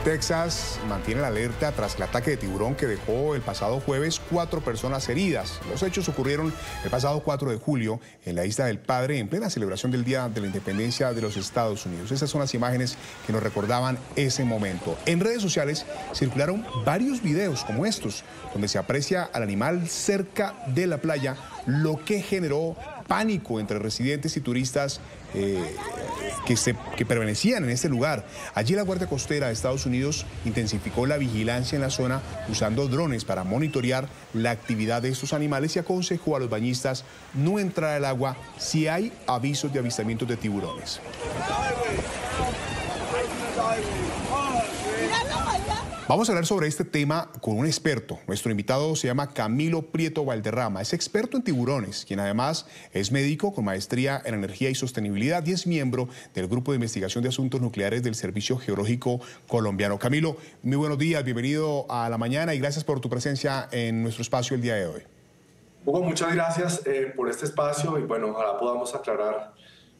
Texas mantiene la alerta tras el ataque de tiburón que dejó el pasado jueves 4 personas heridas. Los hechos ocurrieron el pasado 4 de julio en la Isla del Padre, en plena celebración del Día de la Independencia de los Estados Unidos. Esas son las imágenes que nos recordaban ese momento. En redes sociales circularon varios videos como estos, donde se aprecia al animal cerca de la playa, lo que generó pánico entre residentes y turistas que permanecían en este lugar. Allí la Guardia Costera de Estados Unidos intensificó la vigilancia en la zona usando drones para monitorear la actividad de estos animales y aconsejó a los bañistas no entrar al agua si hay avisos de avistamientos de tiburones. Vamos a hablar sobre este tema con un experto. Nuestro invitado se llama Camilo Prieto Valderrama. Es experto en tiburones, quien además es médico con maestría en energía y sostenibilidad y es miembro del Grupo de Investigación de Asuntos Nucleares del Servicio Geológico Colombiano. Camilo, muy buenos días, bienvenido a La Mañana y gracias por tu presencia en nuestro espacio el día de hoy. Hugo, muchas gracias por este espacio y bueno, ojalá podamos aclarar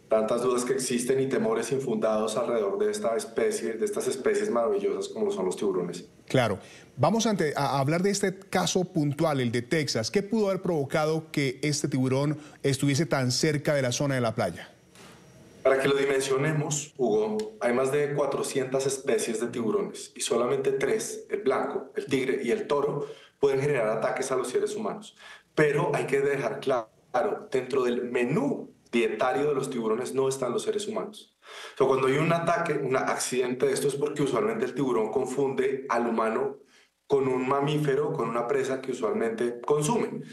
tantas dudas que existen y temores infundados alrededor de esta especie, de estas especies maravillosas como son los tiburones. Claro. Vamos a hablar de este caso puntual, el de Texas. ¿Qué pudo haber provocado que este tiburón estuviese tan cerca de la zona de la playa? Para que lo dimensionemos, Hugo, hay más de 400 especies de tiburones y solamente 3, el blanco, el tigre y el toro, pueden generar ataques a los seres humanos. Pero hay que dejar claro, dentro del menú dietario de los tiburones no están los seres humanos. O sea, cuando hay un ataque, un accidente de esto es porque usualmente el tiburón confunde al humano con un mamífero, con una presa que usualmente consume.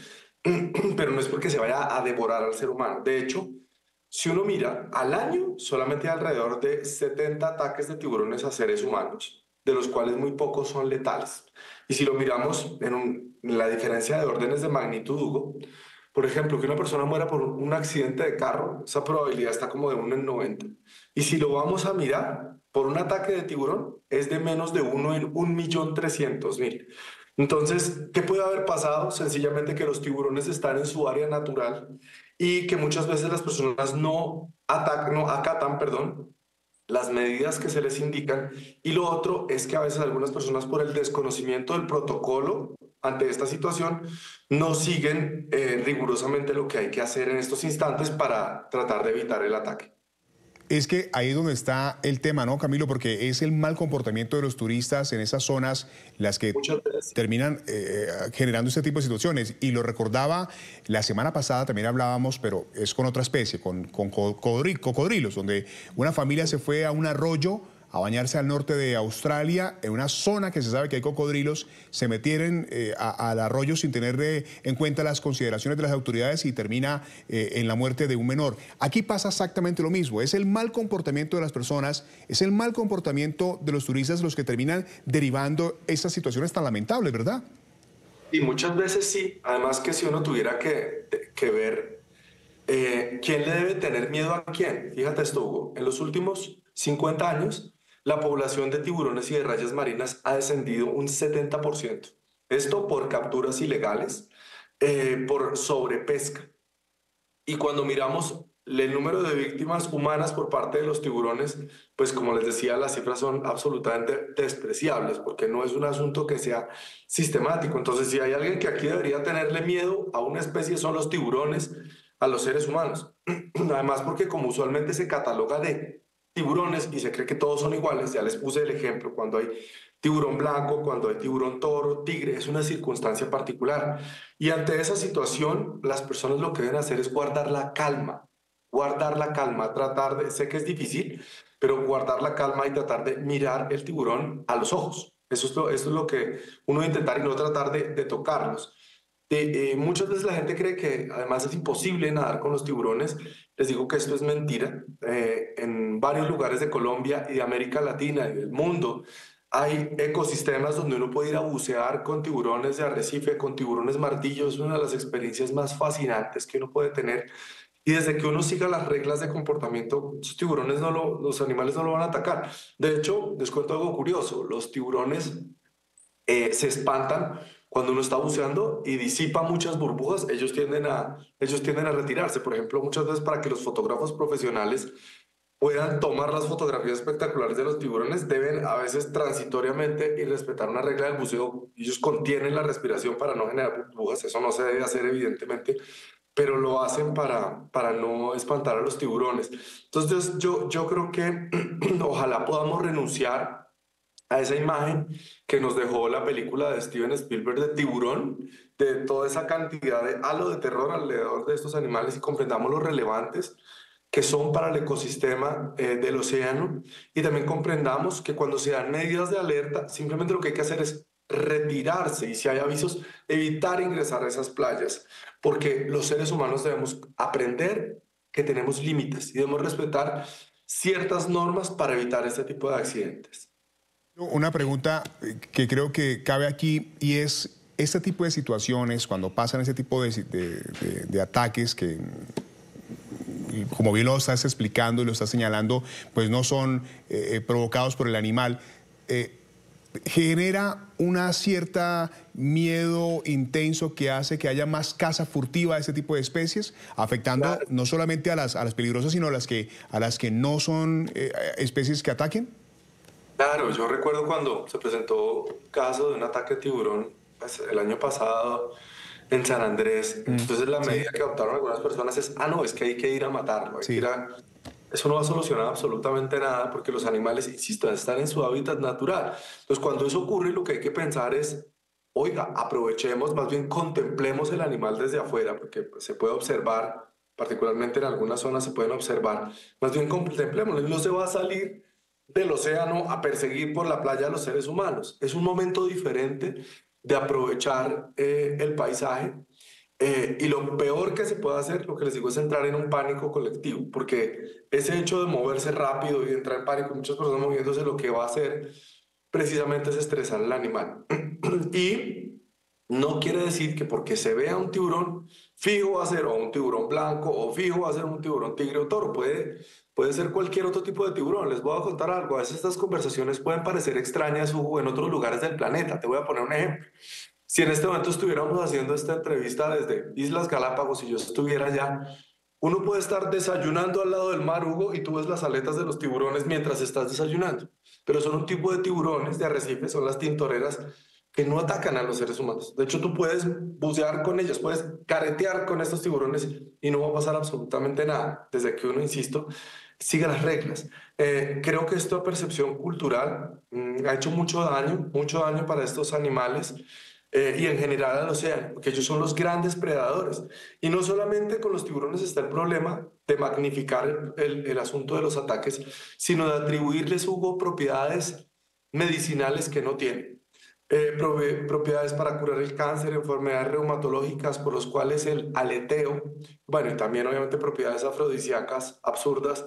Pero no es porque se vaya a devorar al ser humano. De hecho, si uno mira, al año solamente hay alrededor de 70 ataques de tiburones a seres humanos, de los cuales muy pocos son letales. Y si lo miramos en la diferencia de órdenes de magnitud, Hugo, por ejemplo, que una persona muera por un accidente de carro, esa probabilidad está como de 1 en 90. Y si lo vamos a mirar, por un ataque de tiburón, es de menos de 1 en 1.300.000. Entonces, ¿qué puede haber pasado? Sencillamente que los tiburones están en su área natural y que muchas veces las personas no acatan, las medidas que se les indican. Y lo otro es que a veces algunas personas, por el desconocimiento del protocolo ante esta situación, no siguen rigurosamente lo que hay que hacer en estos instantes para tratar de evitar el ataque. Es que ahí es donde está el tema, ¿no, Camilo? Porque es el mal comportamiento de los turistas en esas zonas las que terminan generando este tipo de situaciones. Y lo recordaba la semana pasada, también hablábamos, pero es con otra especie, con cocodrilos, donde una familia se fue a un arroyo a bañarse al norte de Australia, en una zona que se sabe que hay cocodrilos, se metieron al arroyo sin tener en cuenta las consideraciones de las autoridades y termina en la muerte de un menor. Aquí pasa exactamente lo mismo, es el mal comportamiento de las personas, es el mal comportamiento de los turistas los que terminan derivando estas situaciones tan lamentables, ¿verdad? Y muchas veces sí, además que si uno tuviera que ver quién le debe tener miedo a quién, fíjate esto, Hugo, en los últimos 50 años, la población de tiburones y de rayas marinas ha descendido un 70%. Esto por capturas ilegales, por sobrepesca. Y cuando miramos el número de víctimas humanas por parte de los tiburones, pues como les decía, las cifras son absolutamente despreciables, porque no es un asunto que sea sistemático. Entonces, si hay alguien que aquí debería tenerle miedo a una especie, son los tiburones, a los seres humanos. Además, porque como usualmente se cataloga de tiburones y se cree que todos son iguales, ya les puse el ejemplo, cuando hay tiburón blanco, cuando hay tiburón toro, tigre, es una circunstancia particular. Y ante esa situación, las personas lo que deben hacer es guardar la calma, tratar de, sé que es difícil, pero guardar la calma y tratar de mirar el tiburón a los ojos. Eso es lo que uno debe intentar y no tratar de tocarlos. Muchas veces la gente cree que además es imposible nadar con los tiburones. Les digo que esto es mentira. En varios lugares de Colombia y de América Latina y del mundo hay ecosistemas donde uno puede ir a bucear con tiburones de arrecife, con tiburones martillo. Es una de las experiencias más fascinantes que uno puede tener. Y desde que uno siga las reglas de comportamiento, los tiburones los animales no lo van a atacar. De hecho, les cuento algo curioso. Los tiburones se espantan cuando uno está buceando y disipa muchas burbujas, ellos tienden a retirarse. Por ejemplo, muchas veces para que los fotógrafos profesionales puedan tomar las fotografías espectaculares de los tiburones, deben a veces transitoriamente y respetar una regla del buceo. Ellos contienen la respiración para no generar burbujas, eso no se debe hacer evidentemente, pero lo hacen para no espantar a los tiburones. Entonces yo creo que ojalá podamos renunciar a esa imagen que nos dejó la película de Steven Spielberg de Tiburón, de toda esa cantidad de halo de terror alrededor de estos animales y comprendamos lo relevantes que son para el ecosistema del océano, y también comprendamos que cuando se dan medidas de alerta, simplemente lo que hay que hacer es retirarse, y si hay avisos, evitar ingresar a esas playas, porque los seres humanos debemos aprender que tenemos límites y debemos respetar ciertas normas para evitar este tipo de accidentes. Una pregunta que creo que cabe aquí y es este tipo de situaciones, cuando pasan ese tipo de ataques que, como bien lo estás explicando y lo estás señalando, pues no son provocados por el animal, genera una cierta miedo intenso que hace que haya más caza furtiva de este tipo de especies, afectando Claro. no solamente a las peligrosas, sino a las que no son especies que ataquen. Claro, yo recuerdo cuando se presentó un caso de un ataque de tiburón pues, el año pasado en San Andrés. Entonces la Sí, medida que adoptaron algunas personas es, no, es que hay que ir a matarlo, hay que ir sí. a... Eso no va a solucionar absolutamente nada porque los animales, insisto, están en su hábitat natural. Entonces cuando eso ocurre, lo que hay que pensar es, oiga, aprovechemos, más bien contemplemos el animal desde afuera, porque pues, se puede observar, particularmente en algunas zonas se pueden observar, más bien contemplémoslo, y no se va a salir del océano a perseguir por la playa a los seres humanos. Es un momento diferente de aprovechar el paisaje, y lo peor que se puede hacer, lo que les digo, es entrar en un pánico colectivo, porque ese hecho de moverse rápido y de entrar en pánico, muchas personas moviéndose, lo que va a hacer precisamente es estresar al animal. Y no quiere decir que porque se vea un tiburón, fijo va a ser o un tiburón blanco o fijo va a ser un tiburón tigre o toro. Puede ser cualquier otro tipo de tiburón. Les voy a contar algo. A veces estas conversaciones pueden parecer extrañas, Hugo, en otros lugares del planeta. Te voy a poner un ejemplo. Si en este momento estuviéramos haciendo esta entrevista desde Islas Galápagos y yo estuviera allá, uno puede estar desayunando al lado del mar, Hugo, y tú ves las aletas de los tiburones mientras estás desayunando. Pero son un tipo de tiburones de arrecife, son las tintoreras, que no atacan a los seres humanos. De hecho, tú puedes bucear con ellos, puedes caretear con estos tiburones y no va a pasar absolutamente nada, desde que uno, insisto, siga las reglas. Creo que esta percepción cultural ha hecho mucho daño para estos animales, y en general al océano, porque ellos son los grandes predadores. Y no solamente con los tiburones está el problema de magnificar el asunto de los ataques, sino de atribuirles, Hugo, propiedades medicinales que no tienen. Propiedades para curar el cáncer, enfermedades reumatológicas por los cuales el aleteo, bueno, y también obviamente propiedades afrodisíacas absurdas.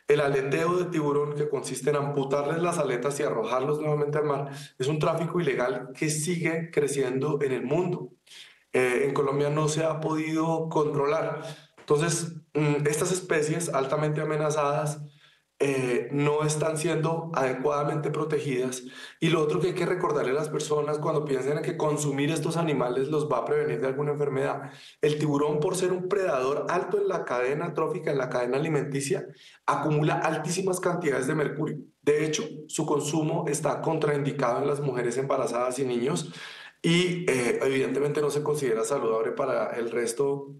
El aleteo de tiburón, que consiste en amputarles las aletas y arrojarlos nuevamente al mar, es un tráfico ilegal que sigue creciendo en el mundo. En Colombia no se ha podido controlar. Entonces, estas especies altamente amenazadas no están siendo adecuadamente protegidas. Y lo otro que hay que recordarle a las personas cuando piensen en que consumir estos animales los va a prevenir de alguna enfermedad: el tiburón, por ser un predador alto en la cadena trófica, en la cadena alimenticia, acumula altísimas cantidades de mercurio. De hecho, su consumo está contraindicado en las mujeres embarazadas y niños, y evidentemente no se considera saludable para el resto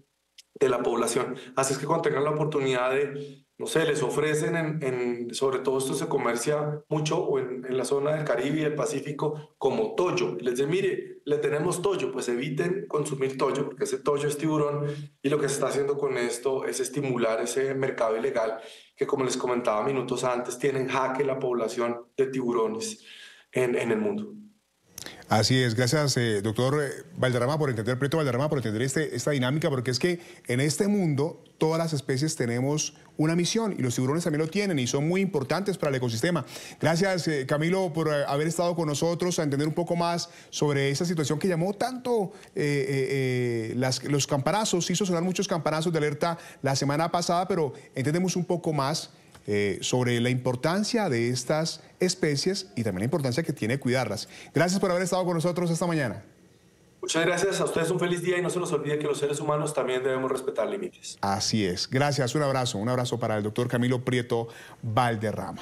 de la población. Así es que cuando tengan la oportunidad de, no sé, les ofrecen, sobre todo esto se comercia mucho o en la zona del Caribe y el Pacífico, como toyo. Y les dicen, mire, le tenemos toyo, pues eviten consumir toyo, porque ese toyo es tiburón, y lo que se está haciendo con esto es estimular ese mercado ilegal que, como les comentaba minutos antes, tiene en jaque la población de tiburones en el mundo. Así es, gracias doctor Valderrama por entender, Prieto Valderrama, por entender esta dinámica, porque es que en este mundo todas las especies tenemos una misión y los tiburones también lo tienen y son muy importantes para el ecosistema. Gracias Camilo por haber estado con nosotros, a entender un poco más sobre esa situación que llamó tanto los campanazos, hizo sonar muchos campanazos de alerta la semana pasada, pero entendemos un poco más sobre la importancia de estas especies y también la importancia que tiene cuidarlas. Gracias por haber estado con nosotros esta mañana. Muchas gracias a ustedes, un feliz día y no se nos olvide que los seres humanos también debemos respetar límites. Así es. Gracias, un abrazo para el doctor Camilo Prieto Valderrama.